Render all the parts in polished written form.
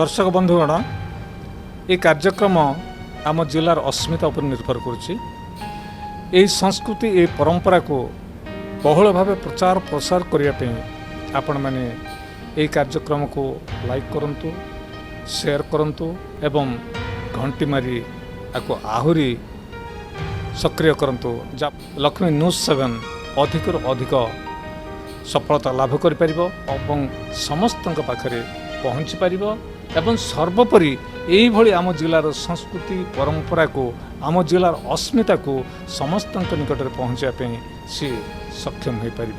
दर्शक बंधुगण ये कार्यक्रम आम जिलार अस्मिता उपर निर्भर करुच्ची संस्कृति ये परंपरा को बहुल भाव प्रचार प्रसार करने आपण मैंने ये कार्यक्रम को लाइक करंतु शेयर करंतु एवं घंटी मारी आपको आहुरी सक्रिय करंतु लक्ष्मी न्यूज 7 अधिक अधिक सफलता लाभ कर समस्त पाखरे पहुँची पार एवं सर्वोपरि यही आम जिलार संस्कृति परंपरा को आम जिलार अस्मिता को समस्त निकट में पहुँचापी सी सक्षम हो पार।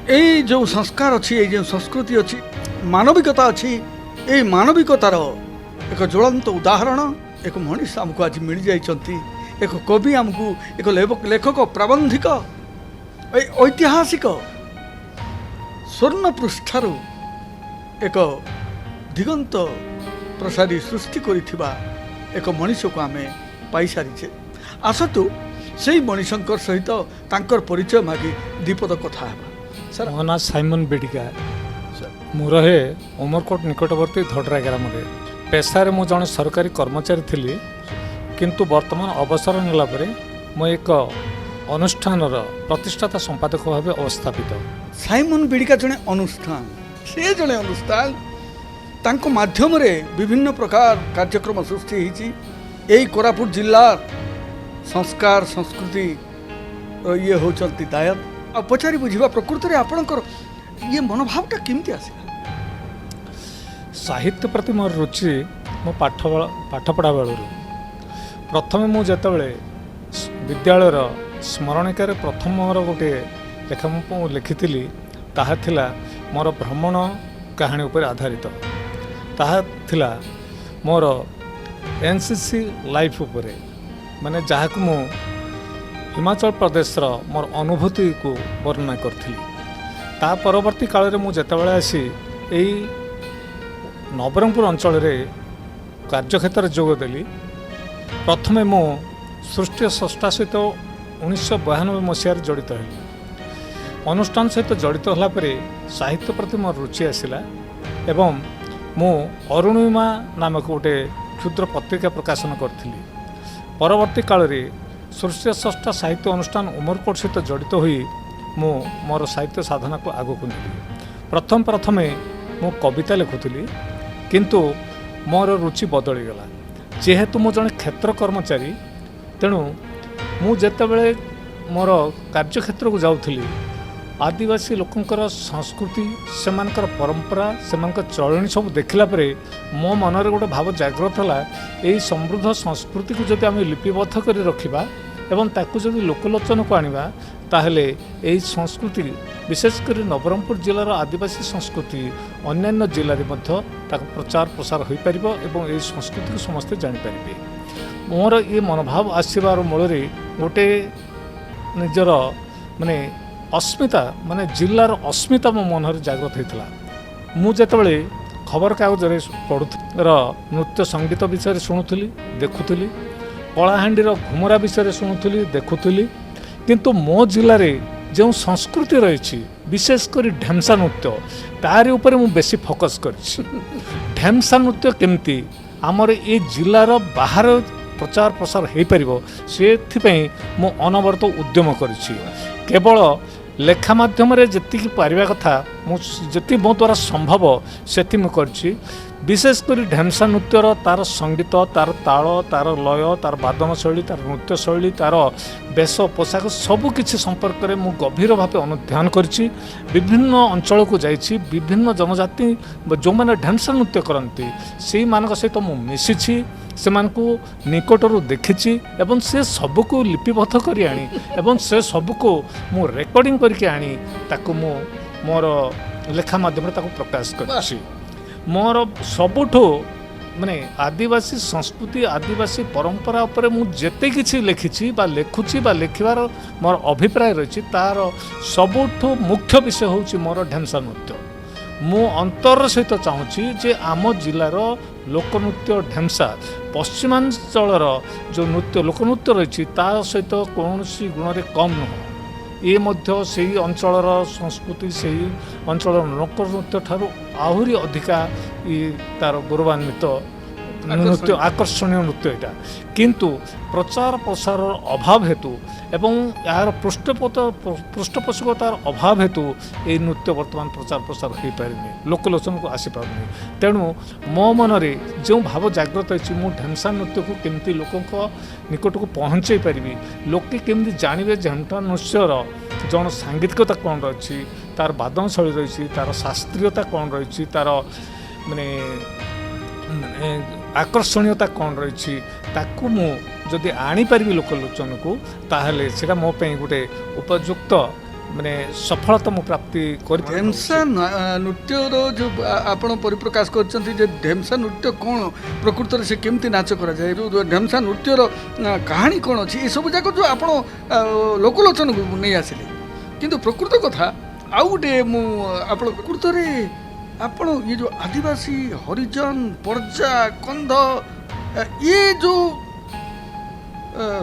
ये जो संस्कार अच्छी ये जो संस्कृति अच्छी मानविकता अच्छी ये मानविकतार एक ज्वलंत उदाहरण एक मनीष आमको आज मिल जाइछंती एक कवि आमको एक लेखक प्राबंधिक ऐतिहासिक स्वर्ण पृष्ठार एक दिगंत प्रसारी सृष्टि करिथिबा एक मनीष को आम पाई सारीचे। आसतु से मनीषंकर सहित तांकर परिचय मागी दीपद कथा हेबा। सर मो ना साइमन बेडिका मु रहे उमरकोट निकटवर्ती धडरा ग्राम पेशारे मु जड़े सरकारी कर्मचारी थी किंतु वर्तमान अवसर नेला परे मो एक अनुष्ठान प्रतिष्ठाता संपादक भाव अवस्थापित। साइमन बेडिका जड़े अनुष्ठान से जड़े अनुष्ठान तांको माध्यम रे विभिन्न प्रकार कार्यक्रम सृष्टि होती यही कोरापुट जिला संस्कार संस्कृति ये होचंती दायक आ पचारि बुझिबा प्रकृति रे आपणकर ये मनोभावटा केमती आसिला। साहित्य प्रति मोर रुचि मो पाठ पढ़ा बेलू प्रथम मु जेतबेले विद्यालयर स्मरणिकार प्रथम मोर गोटे लेखा मु लिखिथिली ताहा थिला मोर भ्रमण कहानी उपर आधारित ताहा थिला मोर एनसीसी लाइफ उपर माने जहाँ को मु हिमाचल प्रदेश मोर अनुभूति को वर्णना करी। ता परवर्ती काल रे मु जेतबेले आसी एई नवरंगपुर अंचल रे कार्यक्षेत्र जोगदेली प्रथमे मु सृष्टि संस्था सहित 1992 मसीह जड़ित हली अनुष्ठान सहित जड़ित होला परे साहित्य प्रति मोर रुचि आसिला एवं मु अरुणिमा नामक गोटे क्षुद्र पत्रिका प्रकाशन करी। परवर्ती काल रे सृष्टि संस्था साहित्य अनुष्ठान उमरकोट सहित जड़ित हुई मु मोर साहित्य साधना को आगक नेली। प्रथमे मु कविता लिखुली किंतु मोर रुचि बदलीगला जेहेतु मु जड़े क्षेत्र कर्मचारी तेणु मु जेतेबेले मोर कार्यक्षेत्र को जाऊथली आदिवासी लोकंकर संस्कृति सेमानकर परंपरा सेमानकर चलणी सब देखला परे मो मनरे गोटे भाव जागृत होला एई समृद्ध संस्कृति को जदि आम लिपिबद्ध करी रखिबा एवं ताकू जदि लोकलोचन को आनिबा ताहले एई संस्कृति विशेषकर नवरंगपुर जिलार आदिवासी संस्कृति अन्यान्य जिले में प्रचार प्रसार हो पार और ये संस्कृति को समस्ते जानीपारे। मोर ये मनोभाव आसबार मूल गोटे निजर माने अस्मिता माने जिलार अस्मिता मो मन जागृत होता। मुझे खबर कागज पढ़ुर नृत्य संगीत विषय शुणुली देखुली कलाहांडीर घुमरा विषय शुणुली देखुली किंतु मो जिले में जो संस्कृति रही विशेषकर ढेमसा नृत्य तारी ऊपर मु बेसी फोकस कर ढेमसा नृत्य केमती आमर ये जिलार बाहर प्रचार प्रसार हो पार से मु अनवरत उद्यम केवल लेखा माध्यम जी पारिबा कथा जी मो द्वारा संभव से कर विशेषकर ढेमसा नृत्यर तार संगीत तार ताल तार लय तार वादन शैली तार नृत्य शैली तार वेश पोशाक सबकि संपर्क में मु गभीर भाव अनुध्यान करी विभिन्न अंचल को जाइछि विभिन्न जनजाति जो मैंने ढेमसा नृत्य करती से मान सहित मु मिशिछि से निकटरू देखी एवं से सबको लिपिबद्ध करी आनी एवं से सबको मु रेकर्डिंग करके आनी ताकू मु मोर लेखा माध्यम प्रकाश कर मोर सबुठो माने आदिवासी संस्कृति आदिवासी परंपरा उपरे मु जेते किछि लिखिछि बा लेखुछि बा लिखिबार मोर अभिप्राय रही तार सबुठो मुख्य विषय होछि मोर ढेमसा नृत्य। मु अंतर सहित चाहूँगी जे आम जिलार लोकनृत्य ढेमसा पश्चिमांचल जो नृत्य लोकनृत्य रही सहित कौन गुण में कम नुह ये मध्य सेही अंचलर संस्कृति सेही अंचलर लोकनृत्य ठारू आहुरी अधिका ये तार गौरवान्वित नृत्य आकर्षणीय नृत्य यहाँ किंतु प्रचार प्रसार अभाव हेतु एवं यार पृष्ठपोषकतार अभाव हेतु ये नृत्य वर्तमान प्रचार प्रसार हो पारे लोकलोचन को आसी पारे तेणु मो मनरे जो भाव जागृत अच्छी मु ढेमसा नृत्य को केमती लोकों निकट को पहुँचे पारि लोके केमती जानवे ढेमसा नृत्यर जन सांगीतिकता कौन रही तार बादन शैली रही तार शास्त्रीयता कौन रही तार माने आकर्षणीयता कौन रही ताकू मु जदि आनीपारि लोकलोचन को ताहले सेटा मो पे गोटे उपयुक्त माने सफलता मु प्राप्ति कर ढेमसा नृत्यर जो आपण परिप्रकाश करछंती जे ढेमसा नृत्य कौन प्रकृत से केमती नाच करा जाए जो ढेमसा नृत्यर कहानी कौन अच्छी ये सब जाक जो आपण लोकलोचन को नहीं आसिले किंतु प्रकृत कथा आउ गोटे मु आपण प्रकृत रे आपण ये जो आदिवासी हरिजन पर्जा कंध ये जो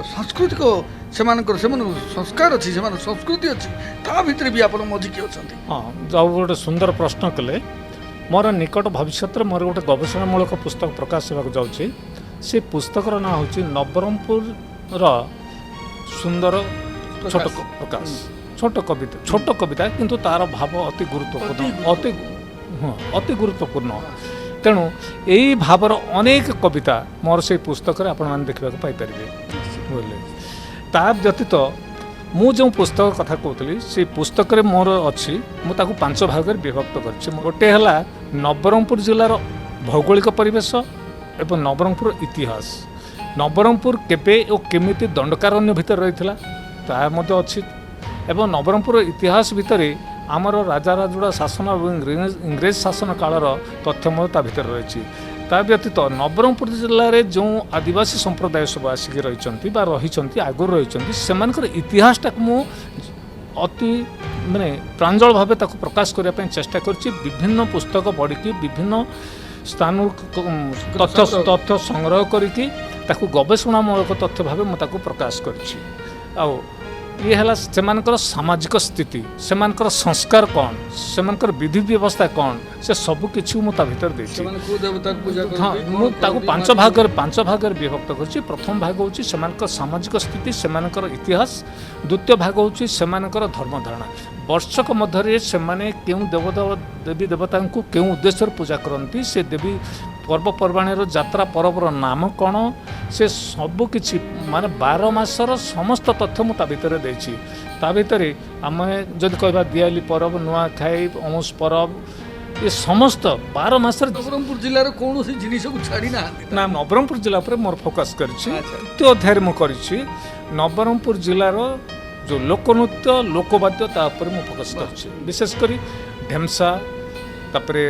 सांस्कृतिक सेमानकर संस्कार अच्छी से संस्कृति अच्छी ता भितर भी आप मजिकी अच्छा हाँ जो गोटे सुंदर प्रश्न कले मोर निकट भविष्य मोर गोटे गवेषणामूलक पुस्तक प्रकाश होगा जाऊँगी से पुस्तकर ना हूँ नवरंगपुर सुंदर छोट प्रकाश छोट कविता किंतु तार भाव अति गुरुत्वपूर्ण अति गुरुत्वपूर्ण तेणु यही भावर अनेक कविता मोर से पुस्तक आपण देखा पाइपर बोले ता व्यतीत मु जो पुस्तक कथा कहती से पुस्तक मोर अच्छी मुझे 5 भाग विभक्त कर गोटे है नवरंगपुर जिलार भौगोलिक परिवेश एवं नवरंगपुर इतिहास नवरंगपुर केबे और केमिति दंडकारण्य भितर रही ता अच्छी एवं नवरंगपुर इतिहास भितर आमर राजा राजुड़ा शासन और इंग्रेज शासन कालर तथ्य भीतर रही ता व्यतीत नवरंगपुर जिले में जो आदिवासी संप्रदाय सब आसिक रही आगुरी रही से इतिहासटा मु अति माने प्रांजल भाव प्रकाश करने चेष्टा कर विभिन्न पुस्तक पढ़ी विभिन्न स्थान तथ्य संग्रह करके गवेषणामूलक तथ्य भाव मुझे प्रकाश कर ये है सेमानकर सामाजिक स्थिति सेमानकर संस्कार कौन सेमानकर विधि व्यवस्था कौन से सब किसी मुझे भीतर देछि हाँ मुझे 5 भाग विभक्त कर प्रथम भाग हूँ सेमानकर सामाजिक स्थिति सेमानकर इतिहास द्वितीय भाग हूँ सेमानकर धर्मधारणा वर्षक मध्य से क्यों देवी देवता को क्यों उद्देश्य पूजा करती से देवी पर्वपर्वाणी यात्रा पर्वर नाम कौन से सबकि माने 12 मासर समस्त तथ्य मुझे भितर देछि ता भितर आम जदि कहबा दिवाली पर्व नुआखाई अमुस पर्व ये समस्त 12 मास नवरंगपुर जिलार कौन सी जिनिस को छाड़ी ना नवरंगपुर जिला पर मोर फोकस करछि अध्याय मु करछि नवरंगपुर जिलार जो लोकनृत्य लोकवाद्य तापर मु फोकस करछि विशेष करी ढेमसा तापरे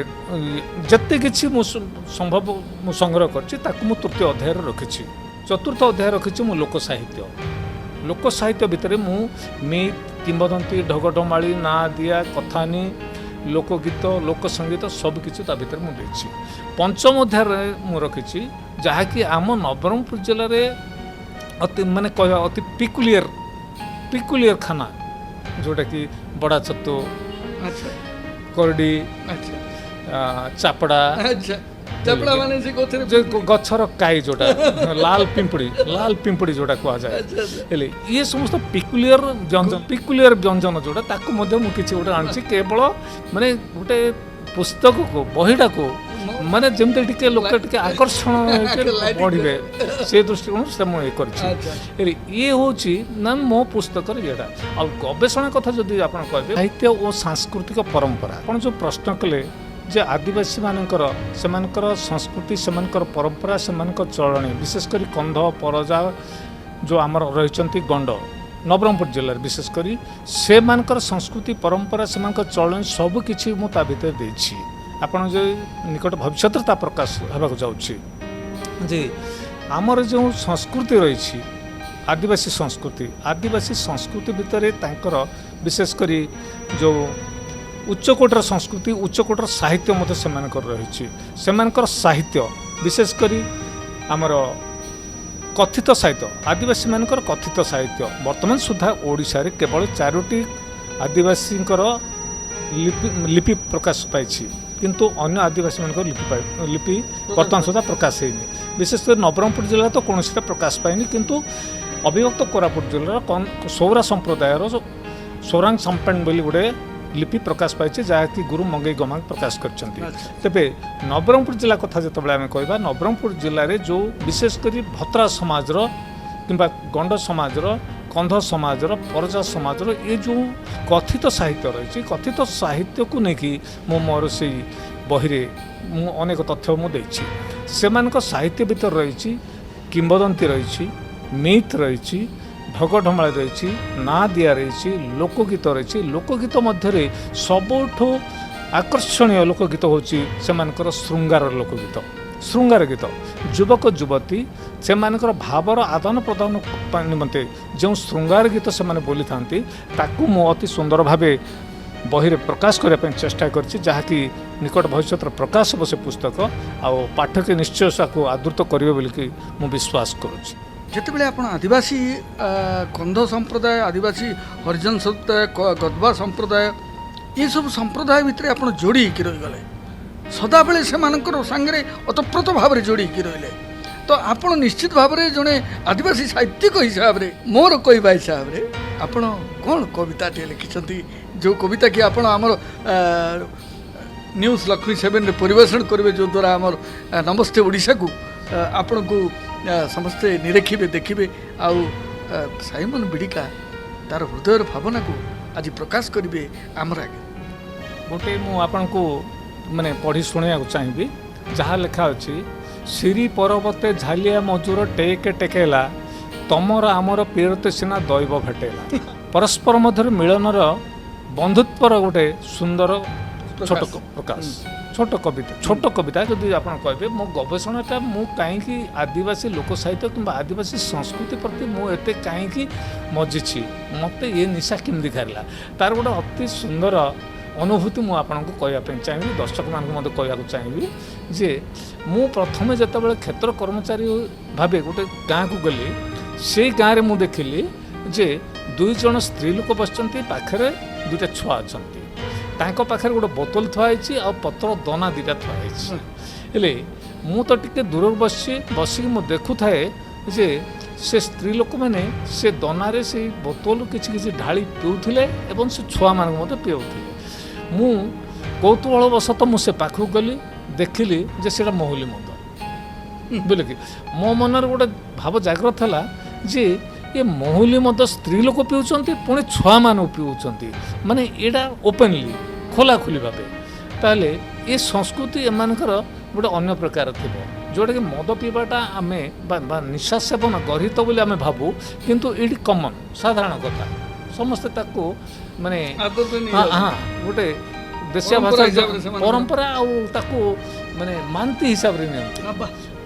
जत्ते किछि मु संभव मु संग्रह करछि ताकु मु तृतीय अध्याय रखिछि चतुर्थ अध्याय रखिछि मु लोक साहित्य भितर मु मिथ किंवदंती ढगढमाली ना दिया कथानी लोकगीत लोक संगीत सब किछि ता भितर मु देछि पंचम अध्याय मु रखिछि जहाँकि आम नवरंगपुर जिले में अति माने कहवा अति पिकुलियर खाना जोटा कि बड़ा छतु करडी चापड़ा चापड़ा माने से कोथरे जो गछर काई जोटा लाल पिंपड़ी जोटा कहा जाए हेले ये समस्त पिकुलियर व्यंजन जोटा ताकू मध्य मु किछि गोटे आनछि केवल माने गोटे पुस्तक को बहीटा को माने जमते टिके लोक टिके आकर्षण पढ़िबे से दृष्टिकोण से मु करछि ये होछि ना मो पुस्तक येटा आ गवेषणा कथा जदि आपण कहबे साहित्य और सांस्कृतिक परंपरा आपण जो प्रश्न कले जे आदिवासी मानकर सेमानकर संस्कृति सेमानकर परंपरा सेमानकर चलणी विशेष करी कंध परजा जो आमर रहिचंती गंड नवरंगपुर जिले विशेष करी सेमानकर संस्कृति परंपरा सेमानकर चलणी सब किछि मु ता भितर देछि आपण जो निकट भविष्य ता प्रकाश होबाक जाउछि जे आमर जो संस्कृति रही आदिवासी संस्कृति भितर तांकर विशेष करी जो उच्चकोटर संस्कृति उच्चकोटर साहित्य मत सेमानकर रही सेमानकर साहित्य विशेष करी आमर कथित साहित्य आदिवासी मानकर कथित साहित्य वर्तमान सुधा ओडिशा रे केवल 4टी आदिवासी लिपि प्रकाश पाई किंतु अन्य आदिवासी मानकर लिपि वर्तमान सुधा प्रकाश होनी विशेषकर नवरंगपुर जिला तो कौन प्रकाश पाइनि किंतु अविभक्त कोरापुट जिलार सौरा संप्रदायर सौरांग संपेन बोली गोटे लिपि प्रकाश पाई जहाँकि गुरु मंगई गमांग प्रकाश करछंती तेबे नवरंगपुर जिला कथा जतबेले आमे कहबा नवरंगपुर जिले में जो विशेषकर भत्रा समाजर किंबा गंड समाजर कंध समाजर परजा समाजर ये जो कथित साहित्य रही कथित साहित्य को लेकिन मो मोर से बही मु अनेक तथ्य मुझे से साहित्य भीतर रही किंबदंती रही मिथ रही ढगढमाल रही ना दिया रही लोकगीत रही लोकगीत मध्य सबुठू आकर्षणीय लोकगीत हूँ से श्रृंगार लोकगीत श्रृंगार गीत युवक युवती से भावर आदान प्रदान निमंते जो श्रृंगार गीत से बोली था मु अति सुंदर भाव बही प्रकाश करने चेष्टा करछि जहाँकि निकट भविष्य प्रकाश हो से पुस्तक आउ पाठक निश्चय को आदृत करेंगे बोलिकी मु विश्वास करुच्ची जितेबाला आप आदिवासी कंध संप्रदाय आदिवासी हरिजन संप्रदाय गदवा संप्रदाय ये सब संप्रदाय भितर आप जोड़ी रहीगले सदाबले से सांगे अतप्रोत भाव में जोड़ी रहिले तो आप निश्चित भाव में जड़े आदिवासी साहित्यिक हिसाब से मोर कहवा हिसाब से आप कौन कविता लिखिं जो कविता कि आप न्यूज लक्ष्मी 7 परिवेषण करेंगे जो द्वारा आमर नमस्ते ओडिशा को आपण को समस्ते निरेखिबे देखिबे आउ साइमन बिडिका तार हृदय भावना को आज प्रकाश करेंगे आमर आगे गोटे मु आपन को माने पढ़ी शुणा चाहिए जहाँ लिखा अच्छी सिरी पर्वते झालिया मजूर टेके टेकेला तमर आमर पीरते सिना दैव भेटेला परस्पर मध्य मिलनर बंधुत्वर गोटे सुंदर छोट प्रकाश छोट कविता जदि आप कहे मो गवेषणाटा मु कहीं आदिवासी लोक साहित्य कि आदिवासी संस्कृति प्रति मुझे कहीं मजिछि मत ये निशा केमती खारा तार गोटे अति सुंदर अनुभूति मुझे आपको कहवाई चाहिए दर्शक मान कहना चाहिए जे मु प्रथम जितेबाला क्षेत्र कर्मचारी भाव गोटे गाँव को गली से गाँव में मुझे देखिली जे 2 जन स्त्री लोक बसचंती पाखरे 2टा छुआ अच्छा तांको पाखरे गोटे बोतल थुआई आ पत्र दना 2टा थुआई मु तो टिके दूर बसिक मु देखु थाए जे से स्त्री लोक मैंने से दनारे से बोतल किसी ढाली पीउथिले एवं से छुआ मान पीउथिले मु कौतूहलवशत मुझे पाखक गली देखिली जे से महुली मद बोले कि मो मनर गोटे भाव जागृत है जे ये महुली मद स्त्री लोक पीउछंती पुणी छुआ मान पीउछंती माने एडा ओपनली खोला खोली भावे ताले ये संस्कृति एमानकर गोटे अन्य प्रकार थिबो जोटा कि मद पीवाटा आमे बा निशा सेवन गर्हित बोली आमे भाबू किंतु इट कॉमन साधारण कथा समस्ते ताको माने हाँ गोटे देशिया भाषा परंपरा आउ माने मानती हिसाब रे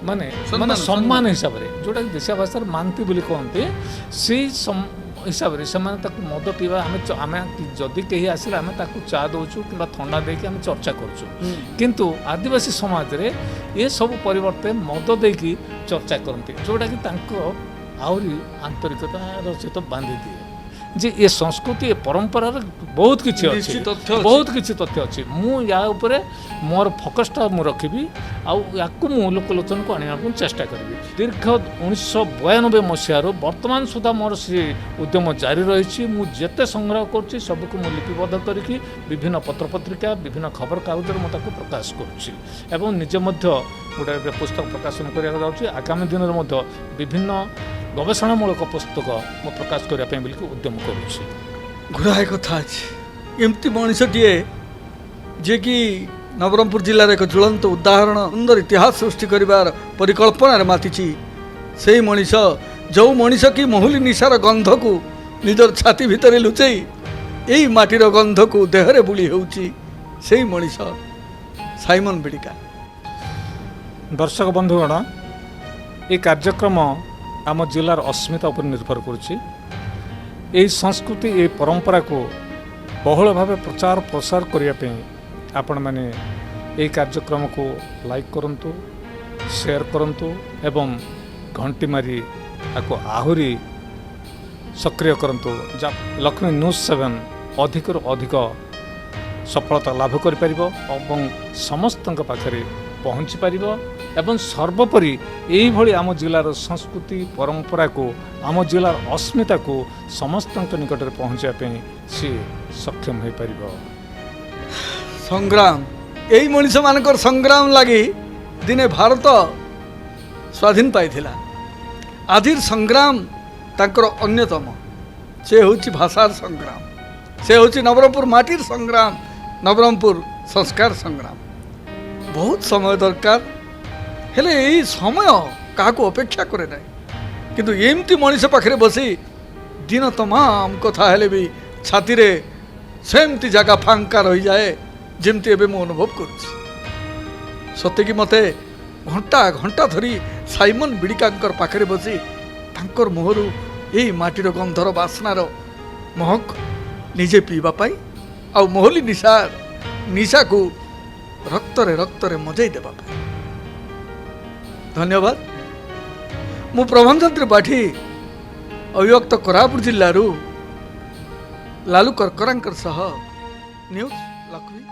माने माने सम्मान हिसाब रे जोटा कि देशिया भाषा मानती बोली कहते से हिसाब से मद पीवा आम जदि कहीं आसले आम चा दौचु कि थंडा देकी आम चर्चा करुँ किंतु आदिवासी समाज रे ये सब परिवर्ते मद देकी चर्चा करते जोटा कि आहरी आंतरिकतार सहित बांधि दिए जे ये संस्कृति ये परंपरा बहुत किसी अच्छी बहुत किसी तथ्य अच्छी मु या उपरे मोर फोकसटा मु रखी आउ मु लोकलोचन को आने चेष्टा करी दीर्घ 1992 मसीह वर्तमान सुधा मोर से उद्यम जारी रही मुझे संग्रह करुँची सबको मु लिपिबद्ध करके विभिन्न पत्रपत्रिका विभिन्न खबर कागज मुझे प्रकाश करुँची एवं निजे गोटे पुस्तक प्रकाशन करा आगामी दिन में विभिन्न गवेषणामूलक पुस्तक मु प्रकाश करने उद्यम करुँची गुड़ाए कथा अच्छी एमती मनीषटीए जे कि नवरंगपुर जिलार एक ज्वलंत उदाहरण सुंदर इतिहास सृष्टि कर परिकल्पना माति से मनीष जो मनीष कि महुली निशार गंध को निजर छाती भितर लुचई यही माटीर गंध को देहरे बुली होउची से मनीष साइमन बिडिका। दर्शक बंधुगण ये कार्यक्रम आम जिलार अस्मिता पर निर्भर करुच्ची संस्कृति ये परंपरा को बहुल भाव प्रचार प्रसार करने आपण मैंने ये कार्यक्रम को लाइक करंतु शेयर करंतु एवं घंटी मारी ताको आहुरी सक्रिय करंतु लक्ष्मी न्यूज 7 अधिक अधिक सफलता लाभ करिपारिबो एवं समस्तଙ୍କ पाखरे पहुँची पारिबो एवं सर्वोपरि यही भली आम जिलार संस्कृति परंपरा को आम जिलार अस्मिता को समस्तଙ୍କ निकटरे पहुँचापे सी सक्षम हो पारिबो। संग्राम यही मनीष मानकर संग्राम लगी दिने भारत स्वाधीन पाइथिला। आजिर संग्राम तांकर अन्यतम से होची भाषार संग्राम, से होची नवरंगपुर माटीर संग्राम, नवरंगपुर संस्कार संग्राम। बहुत समय दरकार हेले यही समय क्या अपेक्षा करे ना किंतु एमती मनीष पाखे बसी दिन तमाम कथा हेले भी छाती रे सेमती जगह फांका रही जाए जमती एबे मु अनुभव करुछि। सत्य कि मते घंटा घंटा धरी साइमन बिड़िकांकर पाखे बसी तांकर मुहरु यही माटीर गंधर बास्नार महक निजे पीवा पाई आ मोहली निशा को रक्तरे मजाई देवा पाई। धन्यवाद। मु प्रबंधन त्रिपाठी अविभक्त कोरापुट जिल्लारू लालू करकरांकर सह न्यूज लक्ष्मी।